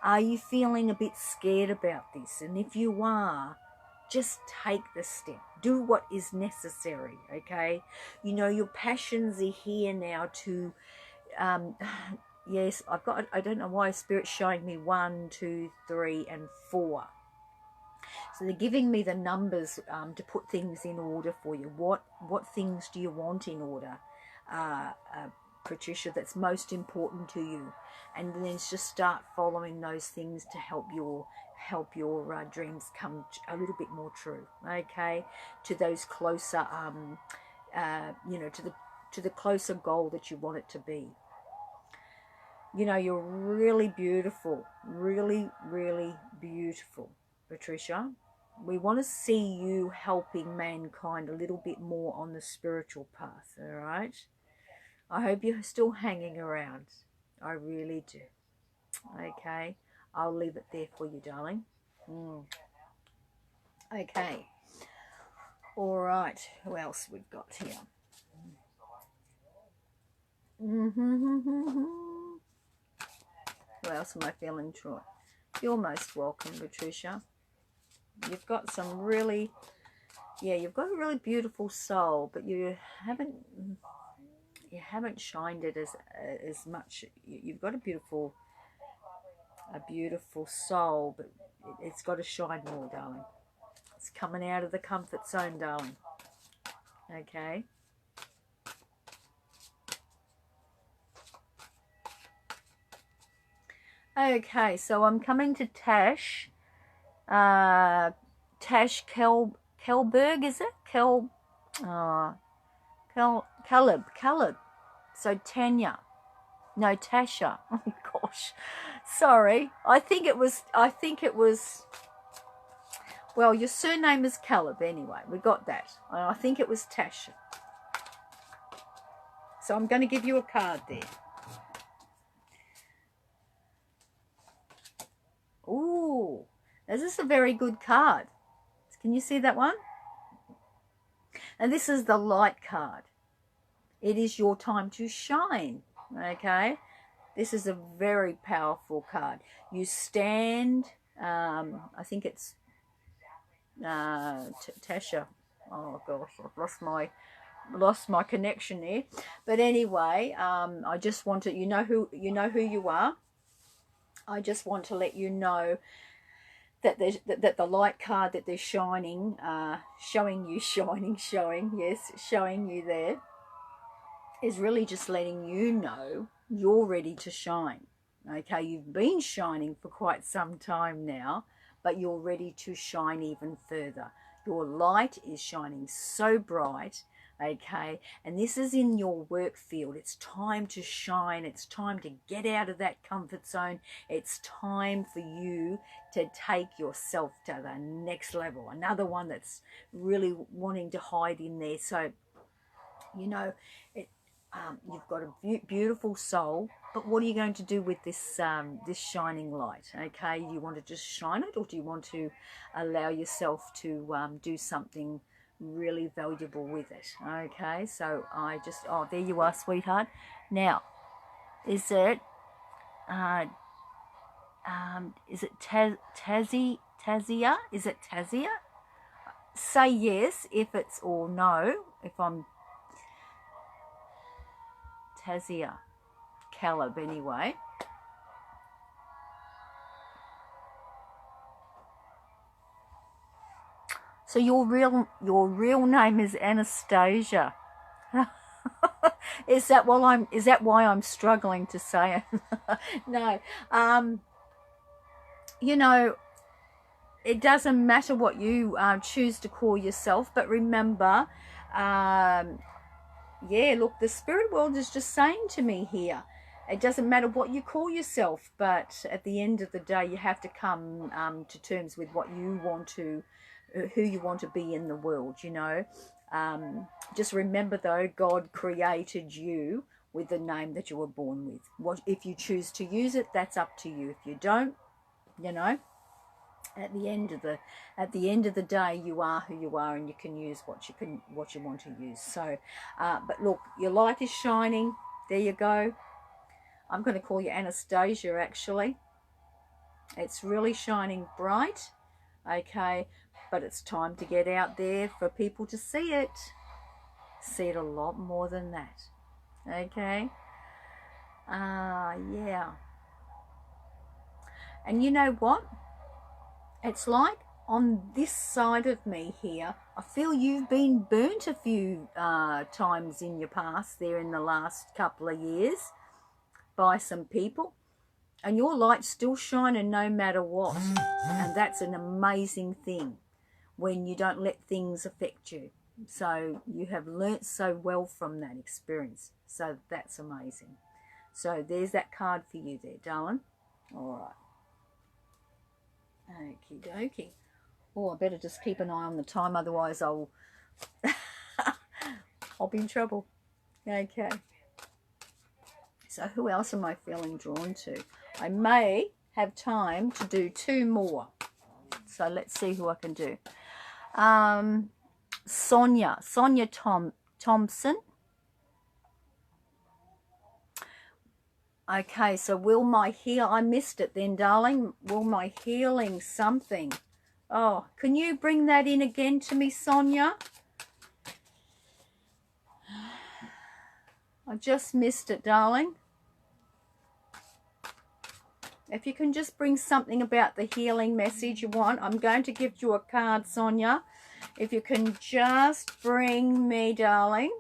Are you feeling a bit scared about this? And if you are, just take the step. Do what is necessary, okay? You know, your passions are here now to, yes, I don't know why Spirit's showing me 1, 2, 3, and 4. So they're giving me the numbers to put things in order for you. What things do you want in order, Patricia, that's most important to you? And then just start following those things to help your dreams come a little bit more true, okay? To those closer, you know, to the closer goal that you want it to be. You know, you're really beautiful, really, really beautiful, Patricia. We want to see you helping mankind a little bit more on the spiritual path, all right? I hope you're still hanging around. I really do. Okay, I'll leave it there for you, darling. Okay. All right, who else we've got here? Who else am I feeling, Troy? You're most welcome, Patricia. You've got some really, you've got a really beautiful soul, but you haven't shined it as much. You've got a beautiful soul, but it's got to shine more, darling. It's coming out of the comfort zone, darling. Okay. Okay, so I'm coming to Tash. Tash Kelberg, is it? Caleb. So Tanya. No, Tasha. Oh gosh. Sorry. I think it was well, your surname is Caleb anyway. We got that. I think it was Tasha. So I'm going to give you a card there. Ooh, this is a very good card. Can you see that one? And this is the light card. It is your time to shine, okay? This is a very powerful card. You stand, I think it's Tasha. Oh gosh, I've lost my connection there. But anyway, I just want to, you know who you are. I just want to let you know that that the light card that they're showing you there is really just letting you know you're ready to shine. Okay, you've been shining for quite some time now, but you're ready to shine even further. Your light is shining so bright. Okay, and this is in your work field. It's time to shine. It's time to get out of that comfort zone. It's time for you to take yourself to the next level. Another one that's really wanting to hide in there. So, you know, you've got a beautiful soul, but what are you going to do with this this shining light? Okay, you want to just shine it, or do you want to allow yourself to do something really valuable with it? Okay, so I just, oh, there you are, sweetheart. Now, is it Tazia? Is it Tazia? Say yes if it's, or no if I'm Tazia. Caleb anyway. So your real name is Anastasia. Is that why I'm struggling to say it? No. You know, it doesn't matter what you choose to call yourself, but remember, yeah, look, the spirit world is just saying to me here, it doesn't matter what you call yourself, but at the end of the day, you have to come to terms with what you want to, who you want to be in the world, you know. Just remember, though, God created you with the name that you were born with. What if you choose to use it? That's up to you. If you don't, you know, at the end of the day, you are who you are, and you can use what you want to use. So, but look, your light is shining. There you go. I'm going to call you Anastasia. Actually, it's really shining bright. Okay, but it's time to get out there for people to see it. See it a lot more than that. Okay. Yeah. And you know what? It's like on this side of me here, I feel you've been burnt a few times in your past there in the last couple of years by some people. And your light's still shining no matter what. And that's an amazing thing when you don't let things affect you. So you have learnt so well from that experience. So that's amazing. So there's that card for you there, darling. All right. Okie dokie. Oh, I better just keep an eye on the time, otherwise I'll be in trouble. Okay. So who else am I feeling drawn to? I may have time to do 2 more. So let's see who I can do. Sonia Thompson. Okay, so will my heal, I missed it then, darling. Will my healing something? Oh, can you bring that in again to me, Sonia? I just missed it, darling. If you can just bring something about the healing message you want. I'm going to give you a card, Sonia. If you can just bring me, darling,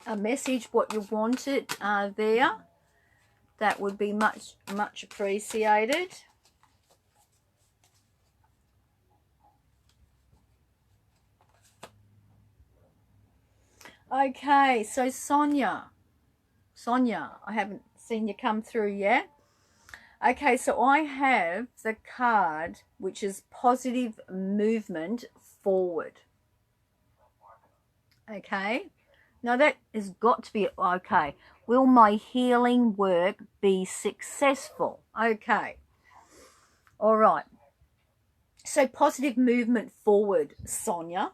a message, what you wanted there. That would be much appreciated. Okay, so Sonia, I haven't seen you come through yet. Okay, so I have the card, which is positive movement forward. Okay, now that has got to be, okay. Will my healing work be successful? Okay. All right. So positive movement forward, Sonia.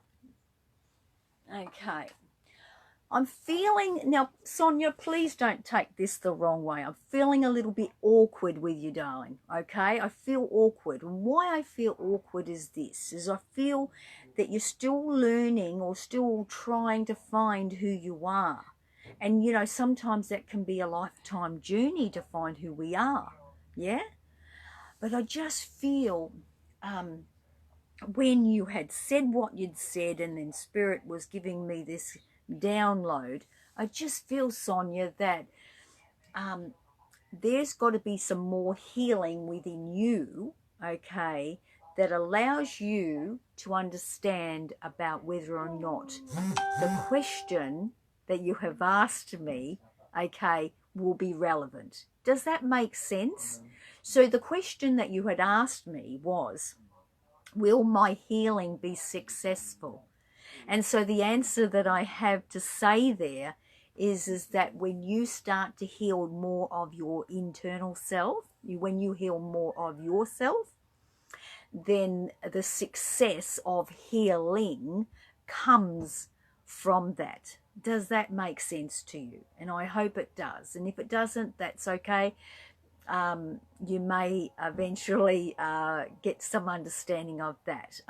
Okay. I'm feeling, now, Sonia, please don't take this the wrong way. I'm feeling a little bit awkward with you, darling. Okay? I feel awkward. And why I feel awkward is this, is I feel that you're still learning or still trying to find who you are. And, you know, sometimes that can be a lifetime journey to find who we are, yeah? But I just feel when you had said what you'd said and then Spirit was giving me this download, I just feel, Sonia, that there's got to be some more healing within you, okay, that allows you to understand about whether or not the question that you have asked me, okay, will be relevant. Does that make sense? So the question that you had asked me was, will my healing be successful? And so the answer that I have to say there is that when you start to heal more of your internal self, when you heal more of yourself, then the success of healing comes from that. Does that make sense to you? And I hope it does. And if it doesn't, that's okay. You may eventually get some understanding of that.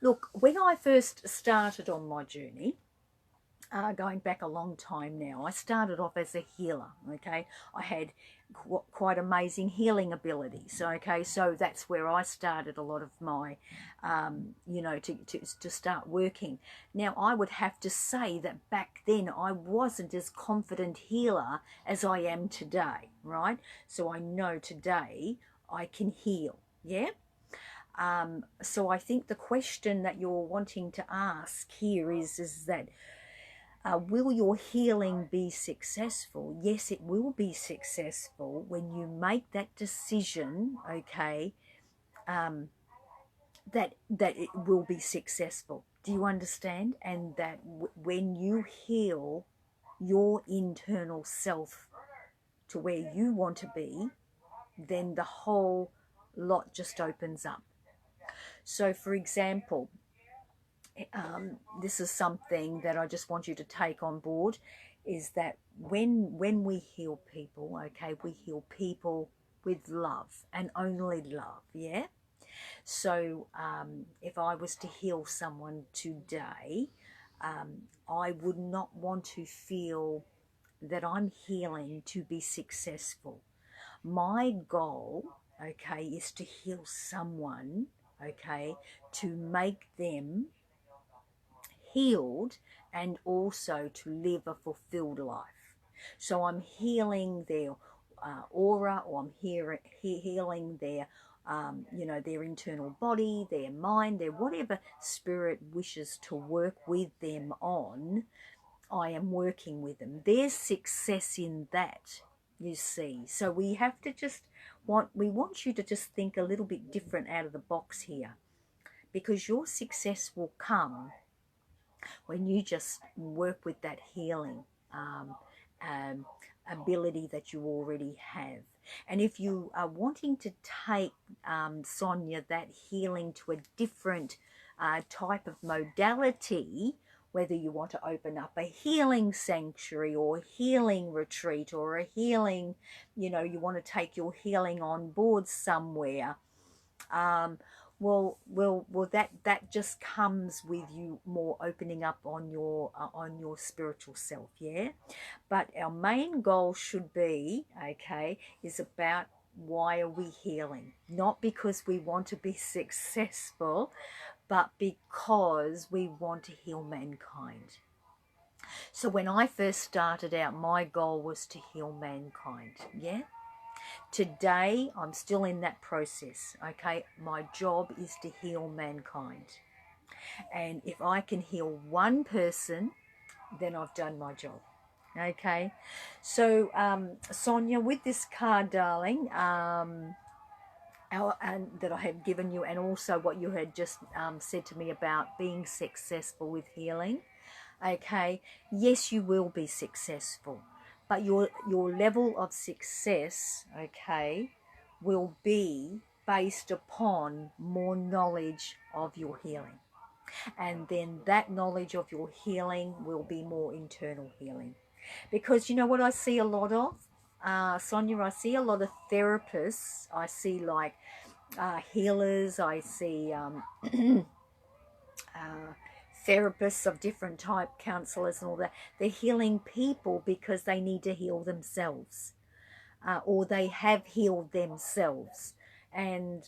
Look, when I first started on my journey, going back a long time now, I started off as a healer, okay? I had quite amazing healing abilities, okay? So that's where I started a lot of my, you know, to start working. Now, I would have to say that back then I wasn't as confident healer as I am today, right? So I know today I can heal, yeah? So I think the question that you're wanting to ask here is that, will your healing be successful? Yes, it will be successful when you make that decision, okay, that it will be successful. Do you understand? And that when you heal your internal self to where you want to be, then the whole lot just opens up. So, for example, this is something that I just want you to take on board, is that when we heal people, okay, we heal people with love and only love, yeah? So if I was to heal someone today, I would not want to feel that I'm healing to be successful. My goal, okay, is to heal someone, okay, to make them healed and also to live a fulfilled life. So I'm healing their aura, or I'm healing their, you know, their internal body, their mind, their whatever spirit wishes to work with them on. I am working with them. There's success in that, you see. So we have to just we want you to just think a little bit different out of the box here, because your success will come when you just work with that healing ability that you already have. And if you are wanting to take, Sonia, that healing to a different type of modality, whether you want to open up a healing sanctuary or a healing retreat or a healing, you know, you want to take your healing on board somewhere, well, that just comes with you more opening up on your spiritual self, yeah. But our main goal should be, okay, is about why are we healing? Not because we want to be successful, but because we want to heal mankind. So when I first started out, my goal was to heal mankind, yeah. Today, I'm still in that process, okay? My job is to heal mankind. And if I can heal one person, then I've done my job, okay? So, Sonia, with this card, darling, and that I have given you, and also what you had just said to me about being successful with healing, okay? Yes, you will be successful. But your level of success, okay, will be based upon more knowledge of your healing. And then that knowledge of your healing will be more internal healing. Because you know what I see a lot of? Sonia, I see a lot of therapists. I see like healers. I see therapists of different type, counselors and all that. They're healing people because they need to heal themselves, or they have healed themselves, and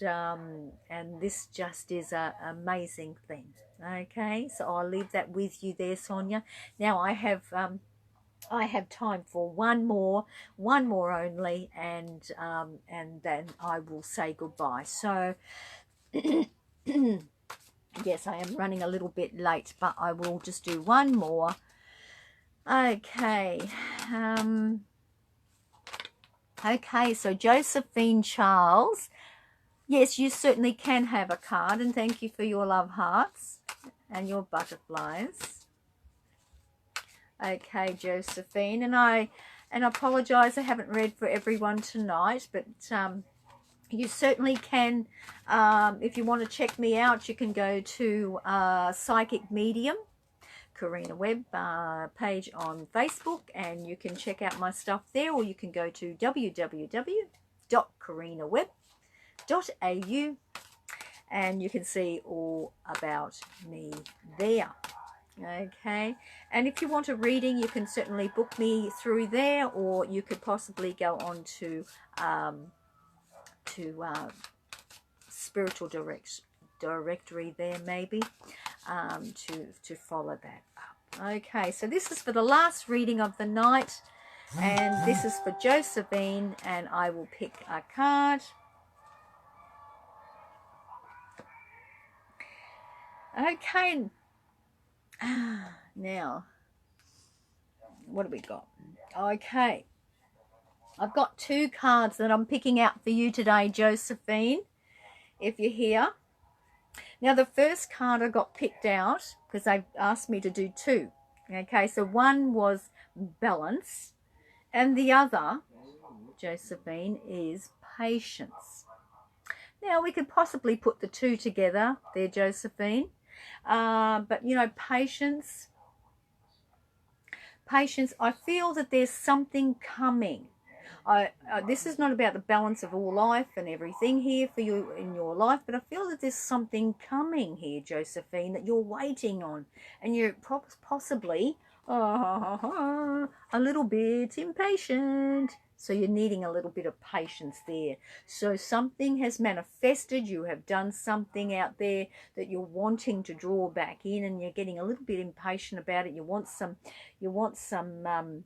this just is a amazing thing. Okay, so I'll leave that with you there, Sonia. Now I have time for one more only, and then I will say goodbye. So yes, I am running a little bit late, but I will just do one more. Okay. Okay, so Josephine Charles. Yes, you certainly can have a card, and thank you for your love hearts and your butterflies. Okay, Josephine, and I apologize I haven't read for everyone tonight, but you certainly can. If you want to check me out, you can go to Psychic Medium, Karina Webb page on Facebook, and you can check out my stuff there, or you can go to www.karinawebb.au and you can see all about me there. Okay, and if you want a reading, you can certainly book me through there, or you could possibly go on to spiritual directory there, maybe, to follow that up. Okay, so this is for the last reading of the night, and this is for Josephine, and I will pick a card. Okay, now what have we got? Okay, I've got two cards that I'm picking out for you today, Josephine, if you're here. Now, the first card I got picked out because they asked me to do two. Okay, so one was balance, and the other, Josephine, is patience. Now, we could possibly put the two together there, Josephine. But, you know, patience, I feel that there's something coming. This is not about the balance of all life and everything here for you in your life, but I feel that there's something coming here, Josephine, that you're waiting on, and you're possibly a little bit impatient. So you're needing a little bit of patience there. So something has manifested. You have done something out there that you're wanting to draw back in, and you're getting a little bit impatient about it. You want some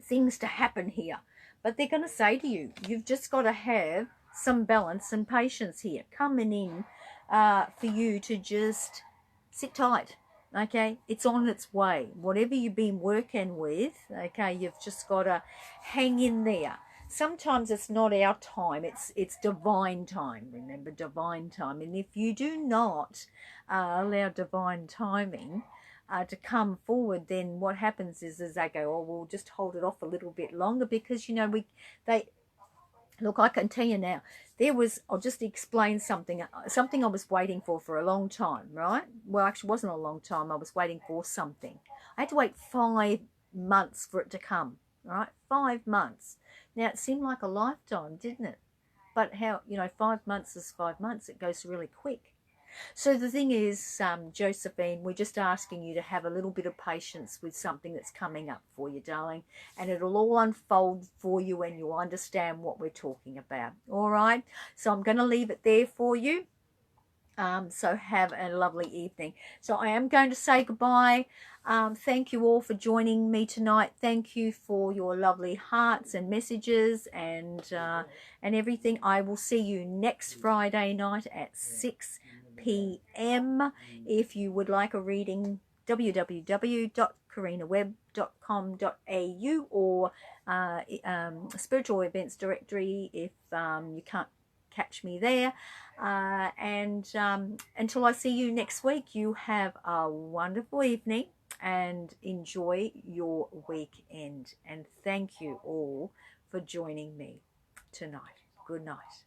things to happen here. But they're going to say to you, you've just got to have some balance and patience here coming in for you to just sit tight. Okay, it's on its way. Whatever you've been working with, okay, you've just got to hang in there. Sometimes it's not our time, it's divine time. Remember, divine time. And if you do not allow divine timing to come forward, then what happens is they go, oh, we'll just hold it off a little bit longer, because, you know, look, I can tell you now, I'll just explain something I was waiting for a long time, right? Well, actually, it wasn't a long time. I was waiting for something. I had to wait 5 months for it to come, right? 5 months. Now, it seemed like a lifetime, didn't it? But how, you know, 5 months is 5 months. It goes really quick. So the thing is, Josephine, we're just asking you to have a little bit of patience with something that's coming up for you, darling, and it'll all unfold for you and you'll understand what we're talking about. All right? So I'm going to leave it there for you. So have a lovely evening. So I am going to say goodbye. Thank you all for joining me tonight. Thank you for your lovely hearts and messages and everything. I will see you next Friday night at 6 p.m. If you would like a reading, www.karinawebb.com.au or spiritual events directory if you can't catch me there. And until I see you next week, you have a wonderful evening and enjoy your weekend. And thank you all for joining me tonight. Good night.